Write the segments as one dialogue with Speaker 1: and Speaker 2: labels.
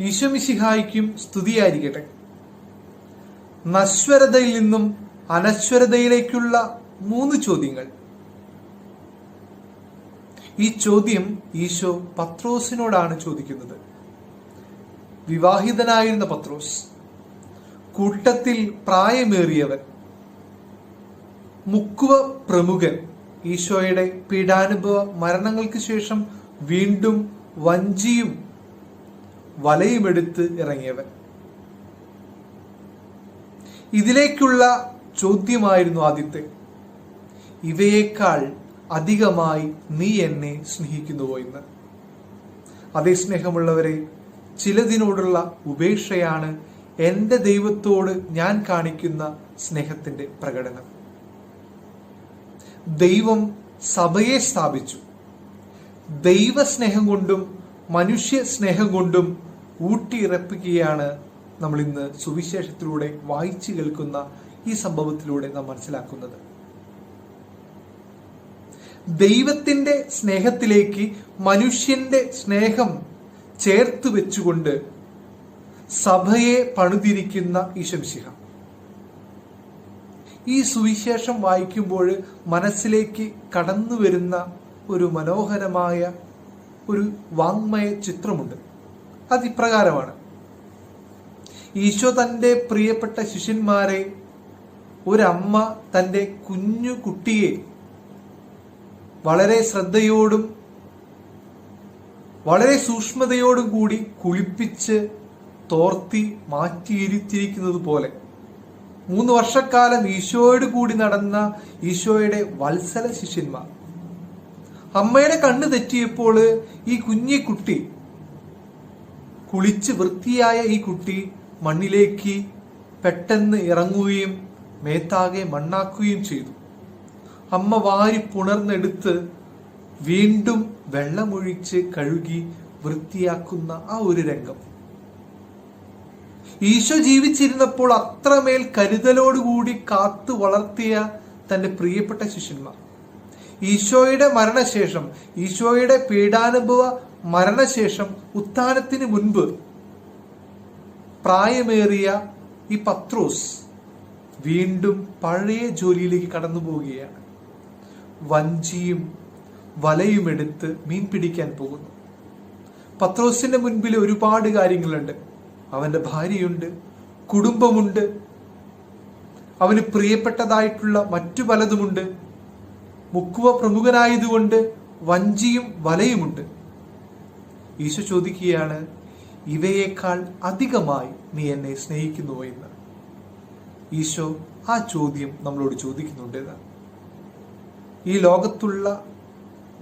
Speaker 1: ഈശോമിശിഹായ്ക്കും സ്തുതിയായിരിക്കട്ടെ. നശ്വരതയിൽ നിന്നും അനശ്വരതയിലേക്കുള്ള 3 ചോദ്യങ്ങൾ. ഈ ചോദ്യം ഈശോ പത്രോസിനോടാണ് ചോദിക്കുന്നത്. വിവാഹിതനായിരുന്ന പത്രോസ്, കൂട്ടത്തിൽ പ്രായമേറിയവൻ, മുക്കുവ പ്രമുഖൻ, ഈശോയുടെ പീഡാനുഭവ മരണങ്ങൾക്ക് ശേഷം വീണ്ടും വഞ്ചിയും വലയുമെടുത്ത് ഇറങ്ങിയവൻ. ഇതിലേക്കുള്ള ചോദ്യമായിരുന്നു ആദ്യത്തെ. ഇവയേക്കാൾ അധികമായി നീ എന്നെ സ്നേഹിക്കുന്നുവോ എന്ന്. അതേ സ്നേഹമുള്ളവരെ, ചിലതിനോടുള്ള ഉപേക്ഷയാണ് എൻ്റെ ദൈവത്തോട് ഞാൻ കാണിക്കുന്ന സ്നേഹത്തിന്റെ പ്രകടനം. ദൈവം സഭയെ സ്ഥാപിച്ചു. ദൈവസ്നേഹം കൊണ്ടും മനുഷ്യ സ്നേഹം കൊണ്ടും ഊട്ടിയിറപ്പിക്കുകയാണ് നമ്മൾ ഇന്ന് സുവിശേഷത്തിലൂടെ വായിച്ചു കേൾക്കുന്ന ഈ സംഭവത്തിലൂടെ നാം മനസ്സിലാക്കുന്നത്. ദൈവത്തിന്റെ സ്നേഹത്തിലേക്ക് മനുഷ്യന്റെ സ്നേഹം ചേർത്ത് വെച്ചുകൊണ്ട് സഭയെ പണിതിരിക്കുന്ന ഈശോമിശിഹ. ഈ സുവിശേഷം വായിക്കുമ്പോൾ മനസ്സിലേക്ക് കടന്നു വരുന്ന ഒരു മനോഹരമായ ഒരു വാങ്മയ ചിത്രമുണ്ട്. അതിപ്രകാരമാണ്. ഈശോ തൻ്റെ പ്രിയപ്പെട്ട ശിഷ്യന്മാരെ, ഒരമ്മ തൻ്റെ കുഞ്ഞു കുട്ടിയെ വളരെ ശ്രദ്ധയോടും വളരെ സൂക്ഷ്മതയോടും കൂടി കുളിപ്പിച്ച് തോർത്തി മാറ്റിയിരുത്തിയിരിക്കുന്നത് പോലെ 3 വർഷക്കാലം ഈശോയോട് കൂടി നടന്ന ഈശോയുടെ വത്സല ശിഷ്യന്മാർ അമ്മയുടെ കണ്ണ് തെറ്റിയപ്പോൾ ഈ കുഞ്ഞി കുട്ടി, കുളിച്ച് വൃത്തിയായ ഈ കുട്ടി മണ്ണിലേക്ക് പെട്ടെന്ന് ഇറങ്ങുകയും മേത്താകെ മണ്ണാക്കുകയും ചെയ്തു. അമ്മ വാരി പുണർന്നെടുത്ത് വീണ്ടും വെള്ളമൊഴിച്ച് കഴുകി വൃത്തിയാക്കുന്ന ആ ഒരു രംഗം. ഈശോ ജീവിച്ചിരുന്നപ്പോൾ അത്രമേൽ കരുതലോടുകൂടി കാത്തു വളർത്തിയ തന്റെ പ്രിയപ്പെട്ട ശിഷ്യന്മാർ ഈശോയുടെ മരണശേഷം, ഈശോയുടെ പീഡാനുഭവ മരണശേഷം, ഉത്ഥാനത്തിന് മുൻപ് പ്രായമേറിയ ഈ പത്രോസ് വീണ്ടും പഴയ ജോലിയിലേക്ക് കടന്നു പോവുകയാണ്. വഞ്ചിയും വലയുമെടുത്ത് മീൻ പിടിക്കാൻ പോകുന്നു. പത്രോസിന്റെ മുൻപിൽ ഒരുപാട് കാര്യങ്ങളുണ്ട്. അവന്റെ ഭാര്യയുണ്ട്, കുടുംബമുണ്ട്, അവന് പ്രിയപ്പെട്ടതായിട്ടുള്ള മറ്റു പലതുമുണ്ട്. മുക്കുവ പ്രമുഖനായതുകൊണ്ട് വഞ്ചിയും വലയുമുണ്ട്. ഈശോ ചോദിക്കുകയാണ്, ഇവയേക്കാൾ അധികമായി നീ എന്നെ സ്നേഹിക്കുന്നുവോ എന്ന്. ഈശോ ആ ചോദ്യം നമ്മളോട് ചോദിക്കുന്നുണ്ട്. ഈ ലോകത്തുള്ള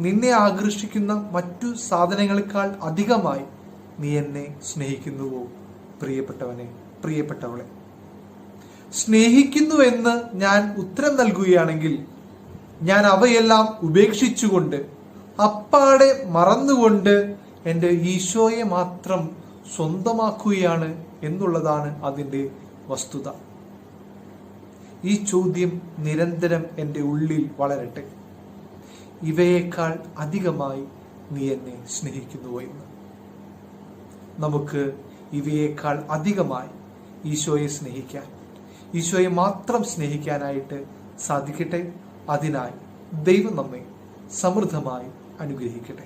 Speaker 1: നിന്നെ ആകർഷിക്കുന്ന മറ്റു സാധനങ്ങളെക്കാൾ അധികമായി നീ എന്നെ സ്നേഹിക്കുന്നുവോ പ്രിയപ്പെട്ടവനെ, പ്രിയപ്പെട്ടവളെ? സ്നേഹിക്കുന്നുവെന്ന് ഞാൻ ഉത്തരം നൽകുകയാണെങ്കിൽ ഞാൻ അവയെല്ലാം ഉപേക്ഷിച്ചുകൊണ്ട്, അപ്പാടെ മറന്നുകൊണ്ട് എൻ്റെ ഈശോയെ മാത്രം സ്വന്തമാക്കുകയാണ് എന്നുള്ളതാണ് അതിൻ്റെ വസ്തുത. ഈ ചോദ്യം നിരന്തരം എൻ്റെ ഉള്ളിൽ വളരട്ടെ. ഇവയേക്കാൾ അധികമായി നീ എന്നെ സ്നേഹിക്കുന്നുവോ എന്ന്. നമുക്ക് ഇവയേക്കാൾ അധികമായി ഈശോയെ സ്നേഹിക്കാൻ, ഈശോയെ മാത്രം സ്നേഹിക്കാനായിട്ട് സാധിക്കട്ടെ. അതിനായി ദൈവം നമ്മെ സമൃദ്ധമായി അനുഗ്രഹിക്കട്ടെ.